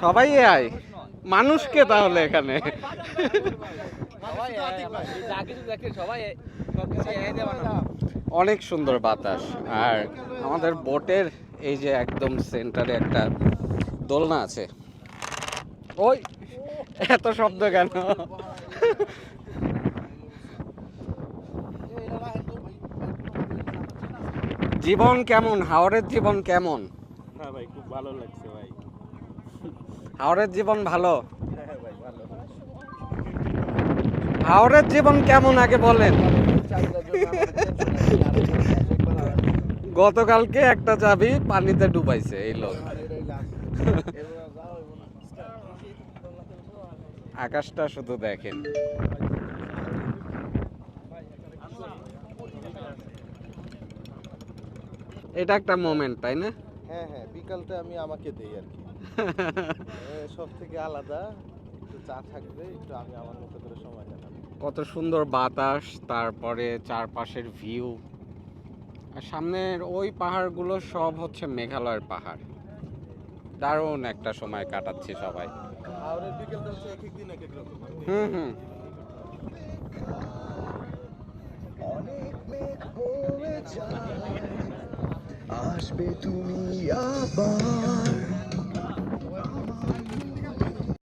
সবাই এআই মানুষকে তাহলে এখানে অনেক সুন্দর বাতাস। আর আমাদের বোটের এই যে একদম সেন্টারে একটা দোলনা আছে। ওই এত শব্দ কেন? জীবন কেমন? হাওরের জীবন কেমন? হ্যাঁ ভাই, খুব ভালো লাগছে ভাই। হাওরের জীবন ভালো? হ্যাঁ ভাই, ভালো। হাওরের জীবন কেমন আগে বলেন। গতকালকে একটা চাবি পানিতে ডুবাইছে এই লোক। আকাশটা শুধু দেখেন। এটা একটা মোমেন্ট, তাই না? হ্যাঁ হ্যাঁ, বিকালটা আমি আমাকে দেই আর কি। সব থেকে আলাদা, একটু চা থাকবে, একটু আমি আমার মতো করে সময় কাটাবো। কত সুন্দর বাতাস, তারপরে চারপাশের ভিউ। আর সামনের ওই পাহাড়গুলো সব হচ্ছে মেঘালয়ের পাহাড়। দারুণ একটা সময় কাটাচ্ছি সবাই। হাওড়ের বিকেলটা হচ্ছে এক এক দিন এক এক রকম। হুম। অনেক মেঘ হয়ে যায়, আসবে তুমি আবার।